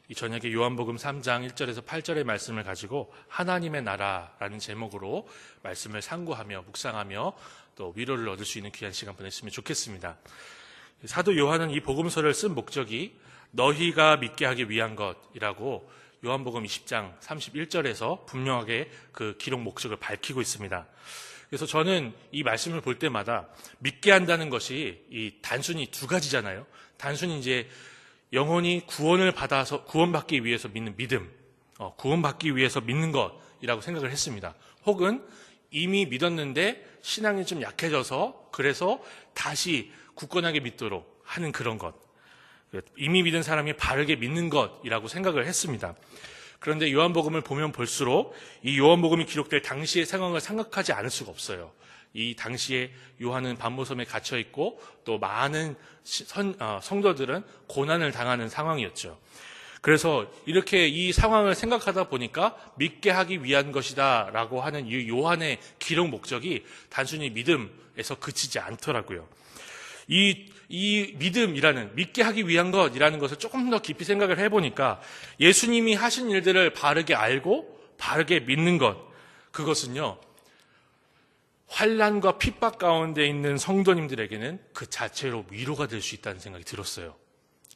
이 저녁에 요한복음 3장 1절에서 8절의 말씀을 가지고 하나님의 나라라는 제목으로 말씀을 상고하며 묵상하며 또 위로를 얻을 수 있는 귀한 시간 보냈으면 좋겠습니다. 사도 요한은 이 복음서를 쓴 목적이 너희가 믿게 하기 위한 것이라고 요한복음 20장 31절에서 분명하게 그 기록 목적을 밝히고 있습니다. 그래서 저는 이 말씀을 볼 때마다 믿게 한다는 것이 이 단순히 두 가지잖아요. 단순히 이제 영혼이 구원을 받아서 구원받기 위해서 믿는 믿음, 구원받기 위해서 믿는 것이라고 생각을 했습니다. 혹은 이미 믿었는데 신앙이 좀 약해져서 그래서 다시 굳건하게 믿도록 하는 그런 것. 이미 믿은 사람이 바르게 믿는 것이라고 생각을 했습니다. 그런데 요한복음을 보면 볼수록 이 요한복음이 기록될 당시의 상황을 생각하지 않을 수가 없어요. 이 당시에 요한은 반모섬에 갇혀 있고 또 많은 성도들은 고난을 당하는 상황이었죠. 그래서 이렇게 이 상황을 생각하다 보니까 믿게 하기 위한 것이다 라고 하는 이 요한의 기록 목적이 단순히 믿음에서 그치지 않더라고요. 이 믿음이라는, 믿게 하기 위한 것이라는 것을 조금 더 깊이 생각을 해보니까 예수님이 하신 일들을 바르게 알고 바르게 믿는 것, 그것은요 환난과 핍박 가운데 있는 성도님들에게는 그 자체로 위로가 될 수 있다는 생각이 들었어요.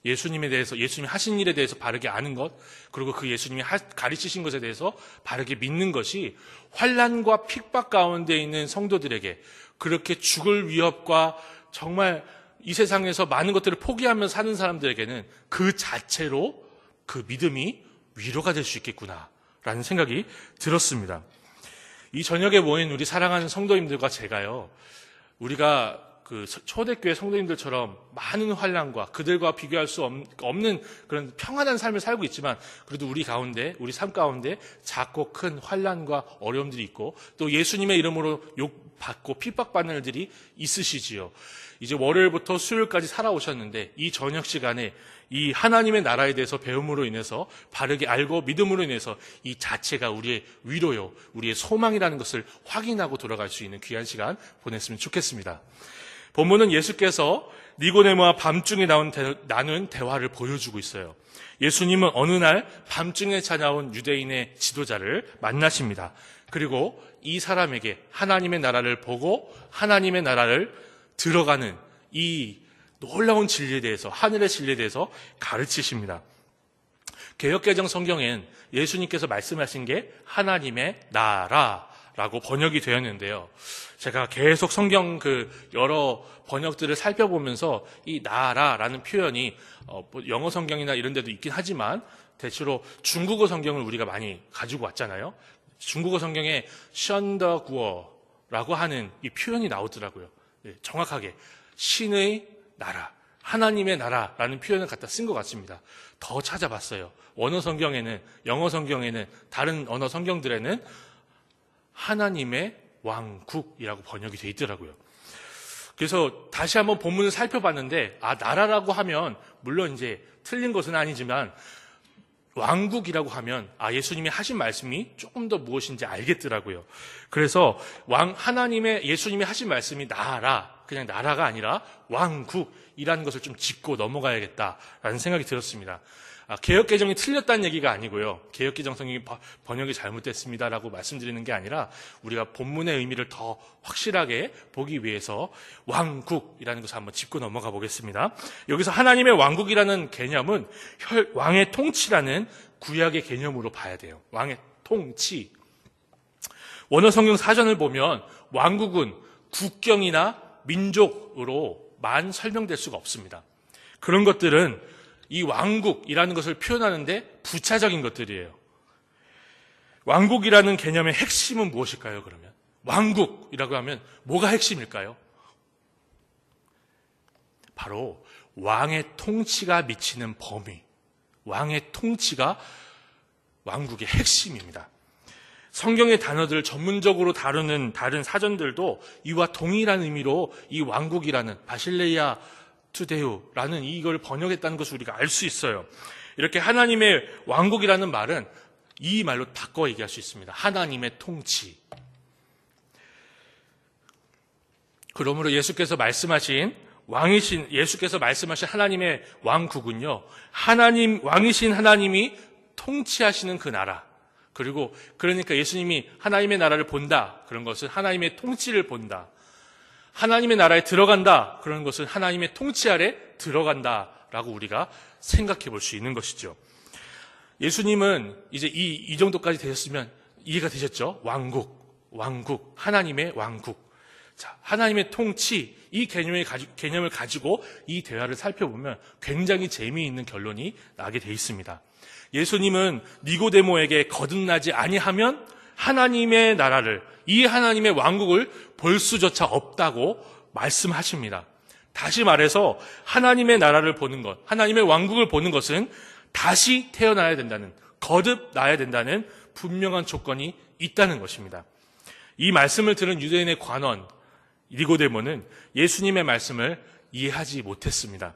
예수님에 대해서, 예수님이 하신 일에 대해서 바르게 아는 것, 그리고 그 예수님이 가르치신 것에 대해서 바르게 믿는 것이 환난과 핍박 가운데 있는 성도들에게, 그렇게 죽을 위협과 정말 이 세상에서 많은 것들을 포기하면서 사는 사람들에게는 그 자체로 그 믿음이 위로가 될 수 있겠구나라는 생각이 들었습니다. 이 저녁에 모인 우리 사랑하는 성도님들과 제가요, 우리가 그 초대교회 성도님들처럼 많은 환난과 그들과 비교할 수 없는 그런 평안한 삶을 살고 있지만, 그래도 우리 가운데, 우리 삶 가운데 작고 큰 환난과 어려움들이 있고 또 예수님의 이름으로 욕받고 핍박받는 일들이 있으시지요. 이제 월요일부터 수요일까지 살아오셨는데 이 저녁 시간에 이 하나님의 나라에 대해서 배움으로 인해서 바르게 알고 믿음으로 인해서 이 자체가 우리의 위로요, 우리의 소망이라는 것을 확인하고 돌아갈 수 있는 귀한 시간 보냈으면 좋겠습니다. 본문은 예수께서 니고데모와 밤중에 나눈 대화를 보여주고 있어요. 예수님은 어느 날 밤중에 찾아온 유대인의 지도자를 만나십니다. 그리고 이 사람에게 하나님의 나라를 보고 하나님의 나라를 들어가는 이 놀라운 진리에 대해서, 하늘의 진리에 대해서 가르치십니다. 개역개정 성경엔 예수님께서 말씀하신 게 하나님의 나라라고 번역이 되었는데요. 제가 계속 성경 여러 번역들을 살펴보면서 이 나라라는 표현이 영어 성경이나 이런 데도 있긴 하지만 대체로 중국어 성경을 우리가 많이 가지고 왔잖아요. 중국어 성경에 션더구어라고 하는 이 표현이 나오더라고요. 네, 정확하게 신의 나라, 하나님의 나라라는 표현을 갖다 쓴 것 같습니다. 더 찾아봤어요. 원어 성경에는, 영어 성경에는, 다른 언어 성경들에는 하나님의 왕국이라고 번역이 돼 있더라고요. 그래서 다시 한번 본문을 살펴봤는데, 나라라고 하면 물론 이제 틀린 것은 아니지만 왕국이라고 하면 예수님이 하신 말씀이 조금 더 무엇인지 알겠더라고요. 그래서 하나님의 예수님이 하신 말씀이 그냥 나라가 아니라 왕국이라는 것을 좀 짚고 넘어가야겠다라는 생각이 들었습니다. 개역개정이 틀렸다는 얘기가 아니고요. 개역개정 성경이 번역이 잘못됐습니다라고 말씀드리는 게 아니라 우리가 본문의 의미를 더 확실하게 보기 위해서 왕국이라는 것을 한번 짚고 넘어가 보겠습니다. 여기서 하나님의 왕국이라는 개념은 왕의 통치라는 구약의 개념으로 봐야 돼요. 왕의 통치. 원어 성경 사전을 보면 왕국은 국경이나 민족으로만 설명될 수가 없습니다. 그런 것들은 이 왕국이라는 것을 표현하는데 부차적인 것들이에요. 왕국이라는 개념의 핵심은 무엇일까요, 그러면? 왕국이라고 하면 뭐가 핵심일까요? 바로 왕의 통치가 미치는 범위, 왕의 통치가 왕국의 핵심입니다. 성경의 단어들을 전문적으로 다루는 다른 사전들도 이와 동일한 의미로 이 왕국이라는 바실레이아 투데우라는 이걸 번역했다는 것을 우리가 알 수 있어요. 이렇게 하나님의 왕국이라는 말은 이 말로 바꿔 얘기할 수 있습니다. 하나님의 통치. 그러므로 예수께서 말씀하신 예수께서 말씀하신 하나님의 왕국은요, 왕이신 하나님이 통치하시는 그 나라, 그러니까 예수님이 하나님의 나라를 본다, 그런 것은 하나님의 통치를 본다. 하나님의 나라에 들어간다, 그런 것은 하나님의 통치 아래 들어간다라고 우리가 생각해 볼 수 있는 것이죠. 예수님은 이제 이 정도까지 되셨으면 이해가 되셨죠? 왕국, 하나님의 왕국. 자, 하나님의 통치, 이 개념을 가지고 이 대화를 살펴보면 굉장히 재미있는 결론이 나게 돼 있습니다. 예수님은 니고데모에게 거듭나지 아니하면 하나님의 나라를, 이 하나님의 왕국을 볼 수조차 없다고 말씀하십니다. 다시 말해서 하나님의 나라를 보는 것, 하나님의 왕국을 보는 것은 다시 태어나야 된다는, 거듭나야 된다는 분명한 조건이 있다는 것입니다. 이 말씀을 들은 유대인의 관원 니고데모는 예수님의 말씀을 이해하지 못했습니다.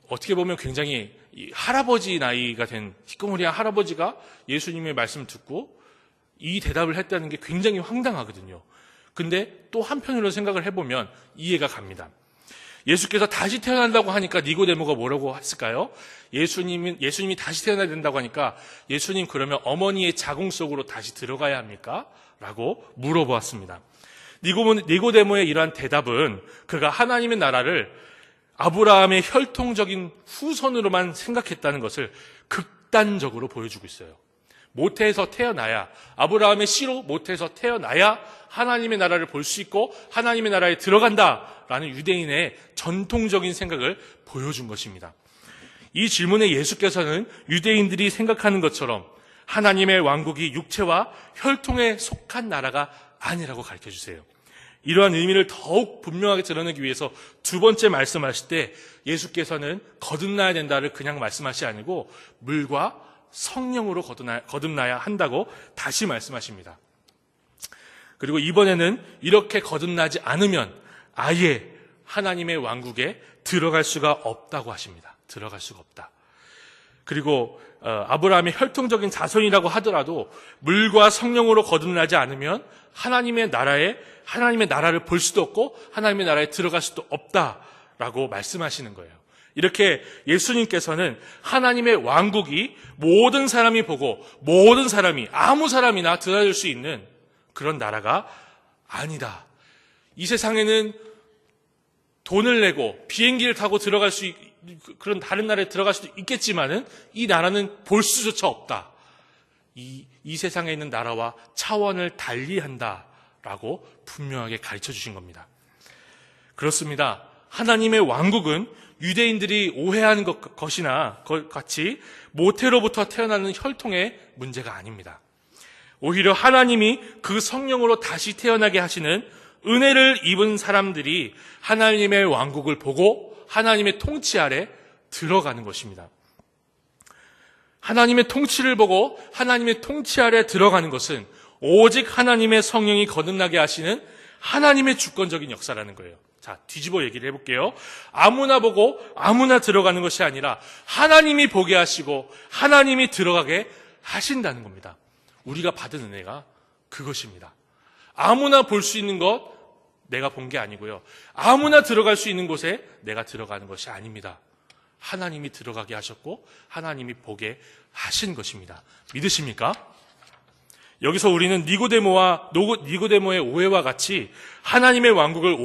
어떻게 보면 굉장히 할아버지 나이가 된 희꺼무리한 할아버지가 예수님의 말씀을 듣고 이 대답을 했다는 게 굉장히 황당하거든요. 근데 또 한편으로 생각을 해보면 이해가 갑니다. 예수께서 다시 태어난다고 하니까 니고데모가 뭐라고 했을까요? 예수님이 다시 태어나야 된다고 하니까 예수님, 그러면 어머니의 자궁 속으로 다시 들어가야 합니까? 라고 물어보았습니다. 니고데모의 이러한 대답은 그가 하나님의 나라를 아브라함의 혈통적인 후손으로만 생각했다는 것을 극단적으로 보여주고 있어요. 모태에서 태어나야, 아브라함의 씨로 모태에서 태어나야 하나님의 나라를 볼 수 있고 하나님의 나라에 들어간다라는 유대인의 전통적인 생각을 보여준 것입니다. 이 질문에 예수께서는 유대인들이 생각하는 것처럼 하나님의 왕국이 육체와 혈통에 속한 나라가 아니라고 가르쳐 주세요. 이러한 의미를 더욱 분명하게 드러내기 위해서 두 번째 말씀하실 때 예수께서는 거듭나야 된다를 그냥 말씀하시지 아니고 물과 성령으로 거듭나야 한다고 다시 말씀하십니다. 그리고 이번에는 이렇게 거듭나지 않으면 아예 하나님의 왕국에 들어갈 수가 없다고 하십니다. 들어갈 수가 없다. 그리고 아브라함의 혈통적인 자손이라고 하더라도 물과 성령으로 거듭나지 않으면 하나님의 나라를 볼 수도 없고 하나님의 나라에 들어갈 수도 없다라고 말씀하시는 거예요. 이렇게 예수님께서는 하나님의 왕국이 모든 사람이 보고 모든 사람이, 아무 사람이나 들어갈 수 있는 그런 나라가 아니다. 이 세상에는 돈을 내고 비행기를 타고 들어갈 수 그런 다른 나라에 들어갈 수도 있겠지만은 이 나라는 볼 수조차 없다. 이 세상에 있는 나라와 차원을 달리한다라고 분명하게 가르쳐 주신 겁니다. 그렇습니다. 하나님의 왕국은 유대인들이 오해하는 것이나 같이 모태로부터 태어나는 혈통의 문제가 아닙니다. 오히려 하나님이 그 성령으로 다시 태어나게 하시는 은혜를 입은 사람들이 하나님의 왕국을 보고 하나님의 통치 아래 들어가는 것입니다. 하나님의 통치를 보고 하나님의 통치 아래 들어가는 것은 오직 하나님의 성령이 거듭나게 하시는 하나님의 주권적인 역사라는 거예요. 자, 뒤집어 얘기를 해볼게요. 아무나 보고 아무나 들어가는 것이 아니라 하나님이 보게 하시고 하나님이 들어가게 하신다는 겁니다. 우리가 받은 은혜가 그것입니다. 아무나 볼 수 있는 것 내가 본 게 아니고요. 아무나 들어갈 수 있는 곳에 내가 들어가는 것이 아닙니다. 하나님이 들어가게 하셨고 하나님이 보게 하신 것입니다. 믿으십니까? 여기서 우리는 니고데모의 오해와 같이 하나님의 왕국을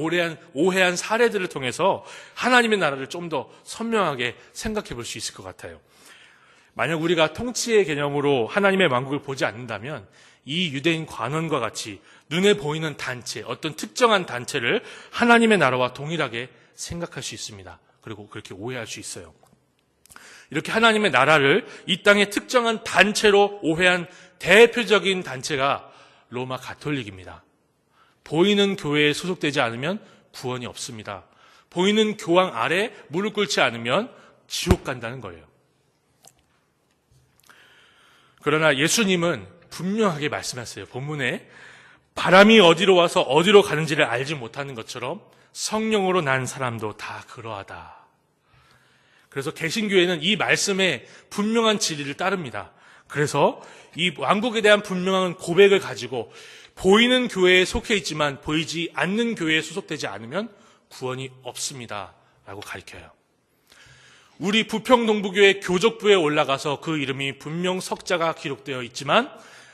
오해한 사례들을 통해서 하나님의 나라를 좀 더 선명하게 생각해 볼 수 있을 것 같아요. 만약 우리가 통치의 개념으로 하나님의 왕국을 보지 않는다면 이 유대인 관원과 같이 눈에 보이는 단체, 어떤 특정한 단체를 하나님의 나라와 동일하게 생각할 수 있습니다. 그리고 그렇게 오해할 수 있어요. 이렇게 하나님의 나라를 이 땅의 특정한 단체로 오해한 대표적인 단체가 로마 가톨릭입니다. 보이는 교회에 소속되지 않으면 구원이 없습니다. 보이는 교황 아래 무릎 꿇지 않으면 지옥 간다는 거예요. 그러나 예수님은 분명하게 말씀하셨어요. 본문에 바람이 어디로 와서 어디로 가는지를 알지 못하는 것처럼 성령으로 난 사람도 다 그러하다. 그래서 개신교회는 이 말씀에 분명한 진리를 따릅니다. 그래서 이 왕국에 대한 분명한 고백을 가지고 보이는 교회에 속해 있지만 보이지 않는 교회에 소속되지 않으면 구원이 없습니다 라고 가르쳐요. 우리 부평동부교회 교족부에 올라가서 그 이름이 분명 석자가 기록되어 있지만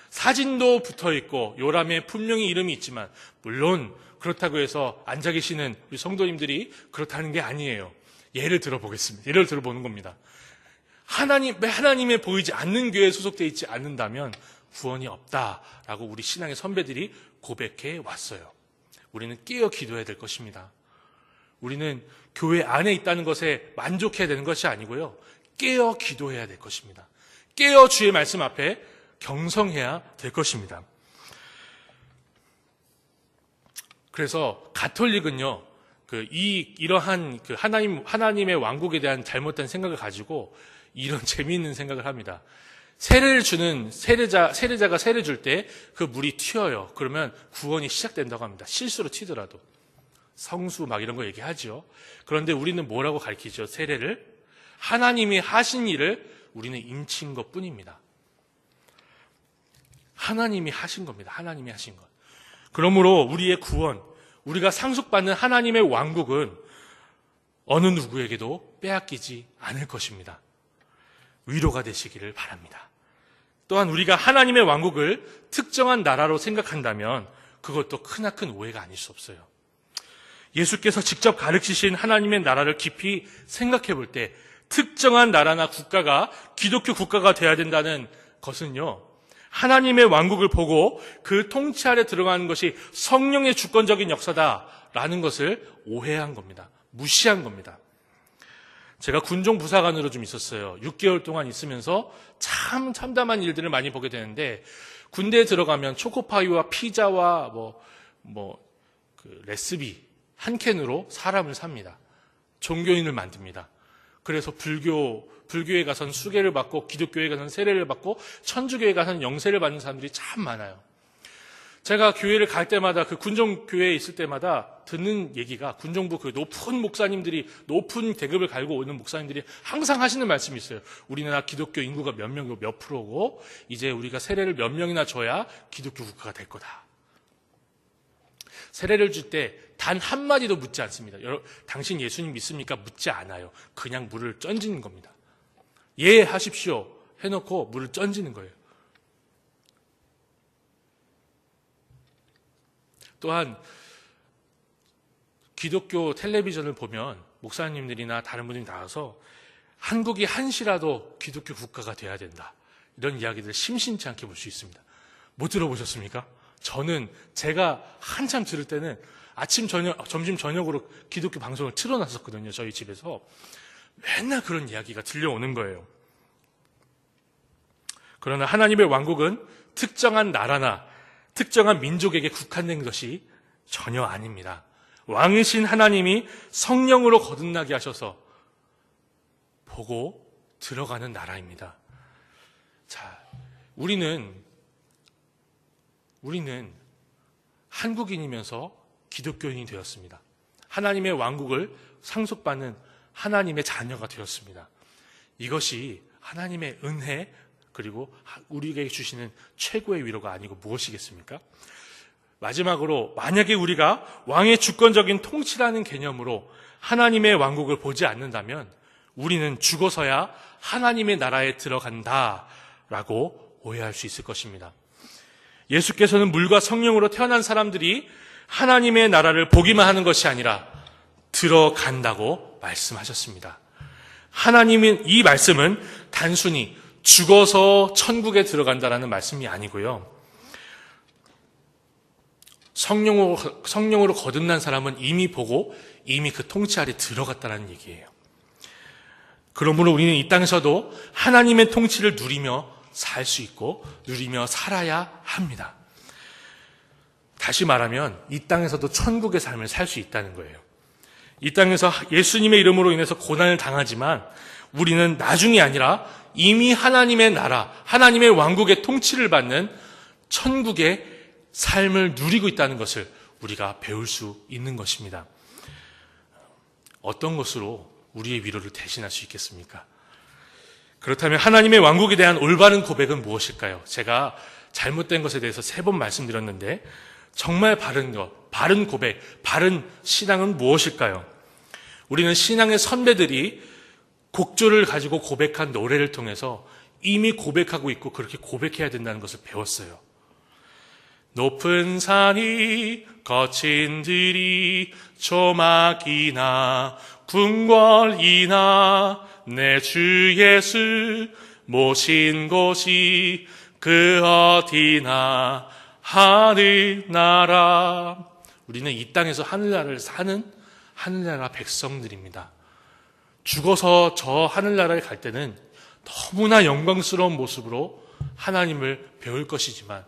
사진도 붙어있고 요람에 분명히 이름이 있지만, 물론 그렇다고 해서 앉아 계시는 우리 성도님들이 그렇다는 게 아니에요. 예를 들어보겠습니다. 예를 들어보는 겁니다. 하나님의 보이지 않는 교회에 소속되어 있지 않는다면 구원이 없다라고 우리 신앙의 선배들이 고백해 왔어요. 우리는 깨어 기도해야 될 것입니다. 우리는 교회 안에 있다는 것에 만족해야 되는 것이 아니고요, 깨어 기도해야 될 것입니다. 깨어 주의 말씀 앞에 경성해야 될 것입니다. 그래서 가톨릭은요, 이러한 하나님의 왕국에 대한 잘못된 생각을 가지고 이런 재미있는 생각을 합니다. 세례를 주는 세례자가 세례 줄 때 그 물이 튀어요. 그러면 구원이 시작된다고 합니다. 실수로 튀더라도. 성수 막 이런 거 얘기하죠. 그런데 우리는 뭐라고 가르치죠? 세례를 하나님이 하신 일을 우리는 인친 것 뿐입니다. 하나님이 하신 겁니다. 하나님이 하신 것. 그러므로 우리의 구원, 우리가 상속받는 하나님의 왕국은 어느 누구에게도 빼앗기지 않을 것입니다. 위로가 되시기를 바랍니다. 또한 우리가 하나님의 왕국을 특정한 나라로 생각한다면 그것도 크나큰 오해가 아닐 수 없어요. 예수께서 직접 가르치신 하나님의 나라를 깊이 생각해 볼 때 특정한 나라나 국가가 기독교 국가가 되어야 된다는 것은요, 하나님의 왕국을 보고 그 통치 아래 들어가는 것이 성령의 주권적인 역사다라는 것을 오해한 겁니다. 무시한 겁니다. 제가 군종 부사관으로 좀 있었어요. 6개월 동안 있으면서 참 참담한 일들을 많이 보게 되는데, 군대에 들어가면 초코파이와 피자와 레시피 한 캔으로 사람을 삽니다. 종교인을 만듭니다. 그래서 불교에 가서는 수계를 받고, 기독교에 가서는 세례를 받고, 천주교에 가서는 영세를 받는 사람들이 참 많아요. 제가 교회를 갈 때마다, 그 군종교회에 있을 때마다 듣는 얘기가, 군종부 그 높은 목사님들이, 높은 계급을 갈고 오는 목사님들이 항상 하시는 말씀이 있어요. 우리나라 기독교 인구가 몇 명이고 몇 프로고, 이제 우리가 세례를 몇 명이나 줘야 기독교 국가가 될 거다. 세례를 줄 때 단 한마디도 묻지 않습니다. 당신 예수님 믿습니까? 묻지 않아요. 그냥 물을 던지는 겁니다. 예, 하십시오 해놓고 물을 던지는 거예요. 또한 기독교 텔레비전을 보면 목사님들이나 다른 분들이 나와서 한국이 한시라도 기독교 국가가 돼야 된다, 이런 이야기들을 심심치 않게 볼 수 있습니다. 못 들어보셨습니까? 저는 제가 한참 들을 때는 아침, 저녁, 점심, 저녁으로 기독교 방송을 틀어놨었거든요. 저희 집에서. 맨날 그런 이야기가 들려오는 거예요. 그러나 하나님의 왕국은 특정한 나라나 특정한 민족에게 국한된 것이 전혀 아닙니다. 왕이신 하나님이 성령으로 거듭나게 하셔서 보고 들어가는 나라입니다. 자, 우리는 한국인이면서 기독교인이 되었습니다. 하나님의 왕국을 상속받는 하나님의 자녀가 되었습니다. 이것이 하나님의 은혜, 그리고 우리에게 주시는 최고의 위로가 아니고 무엇이겠습니까? 마지막으로, 만약에 우리가 왕의 주권적인 통치라는 개념으로 하나님의 왕국을 보지 않는다면 우리는 죽어서야 하나님의 나라에 들어간다라고 오해할 수 있을 것입니다. 예수께서는 물과 성령으로 태어난 사람들이 하나님의 나라를 보기만 하는 것이 아니라 들어간다고 말씀하셨습니다. 이 말씀은 단순히 죽어서 천국에 들어간다라는 말씀이 아니고요, 성령으로 거듭난 사람은 이미 보고 이미 그 통치 아래 들어갔다는 얘기예요. 그러므로 우리는 이 땅에서도 하나님의 통치를 누리며 살 수 있고 누리며 살아야 합니다. 다시 말하면 이 땅에서도 천국의 삶을 살 수 있다는 거예요. 이 땅에서 예수님의 이름으로 인해서 고난을 당하지만 우리는 나중이 아니라 이미 하나님의 나라, 하나님의 왕국의 통치를 받는 천국의 삶을 누리고 있다는 것을 우리가 배울 수 있는 것입니다. 어떤 것으로 우리의 위로를 대신할 수 있겠습니까? 그렇다면 하나님의 왕국에 대한 올바른 고백은 무엇일까요? 제가 잘못된 것에 대해서 3번 말씀드렸는데 정말 바른 것, 바른 고백, 바른 신앙은 무엇일까요? 우리는 신앙의 선배들이 곡조를 가지고 고백한 노래를 통해서 이미 고백하고 있고 그렇게 고백해야 된다는 것을 배웠어요. 높은 산이 거친 들이 조막이나 궁궐이나 내 주 예수 모신 곳이 그 어디나 하늘나라. 우리는 이 땅에서 하늘나라를 사는 하늘나라 백성들입니다. 죽어서 저 하늘나라에 갈 때는 너무나 영광스러운 모습으로 하나님을 배울 것이지만,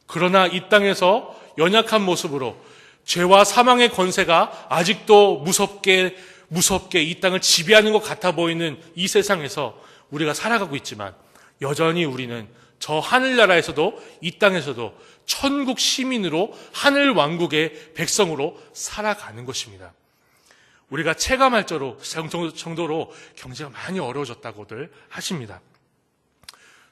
그러나 이 땅에서 연약한 모습으로 죄와 사망의 권세가 아직도 무섭게 이 땅을 지배하는 것 같아 보이는 이 세상에서 우리가 살아가고 있지만, 여전히 우리는 저 하늘나라에서도 이 땅에서도 천국 시민으로 하늘 왕국의 백성으로 살아가는 것입니다. 우리가 체감할 정도로 경제가 많이 어려워졌다고들 하십니다.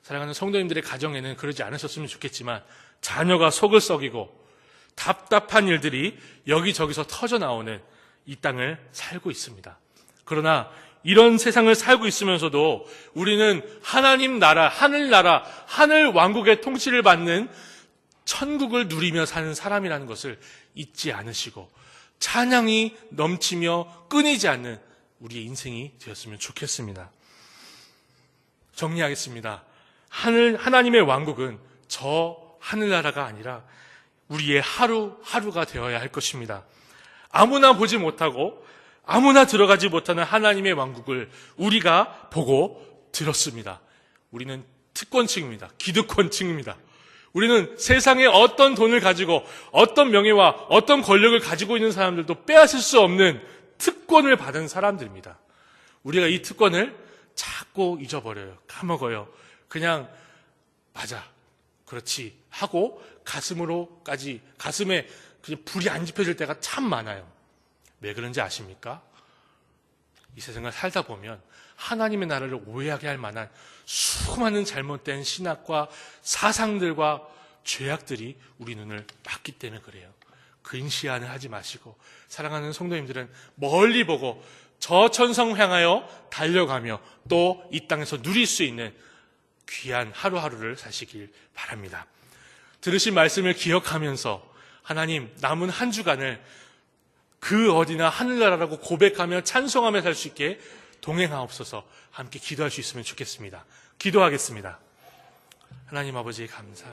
사랑하는 성도님들의 가정에는 그러지 않으셨으면 좋겠지만, 자녀가 속을 썩이고 답답한 일들이 여기저기서 터져나오는 이 땅을 살고 있습니다. 그러나 이런 세상을 살고 있으면서도 우리는 하나님 나라, 하늘나라, 하늘 왕국의 통치를 받는 천국을 누리며 사는 사람이라는 것을 잊지 않으시고 찬양이 넘치며 끊이지 않는 우리의 인생이 되었으면 좋겠습니다. 정리하겠습니다. 하나님의 왕국은 저 하늘나라가 아니라 우리의 하루하루가 되어야 할 것입니다. 아무나 보지 못하고 아무나 들어가지 못하는 하나님의 왕국을 우리가 보고 들었습니다. 우리는 특권층입니다. 기득권층입니다. 우리는 세상에 어떤 돈을 가지고 어떤 명예와 어떤 권력을 가지고 있는 사람들도 빼앗을 수 없는 특권을 받은 사람들입니다. 우리가 이 특권을 자꾸 잊어버려요. 까먹어요. 그냥 맞아, 그렇지 하고 가슴에 그냥 불이 안 지펴질 때가 참 많아요. 왜 그런지 아십니까? 이 세상을 살다 보면 하나님의 나라를 오해하게 할 만한 수많은 잘못된 신학과 사상들과 죄악들이 우리 눈을 막기 때문에 그래요. 근시안을 하지 마시고 사랑하는 성도님들은 멀리 보고 저 천성 향하여 달려가며 또 이 땅에서 누릴 수 있는 귀한 하루하루를 사시길 바랍니다. 들으신 말씀을 기억하면서 하나님, 남은 한 주간을 그 어디나 하늘나라라고 고백하며 찬송하며 살 수 있게 동행하옵소서. 함께 기도할 수 있으면 좋겠습니다. 기도하겠습니다. 하나님 아버지 감사합니다.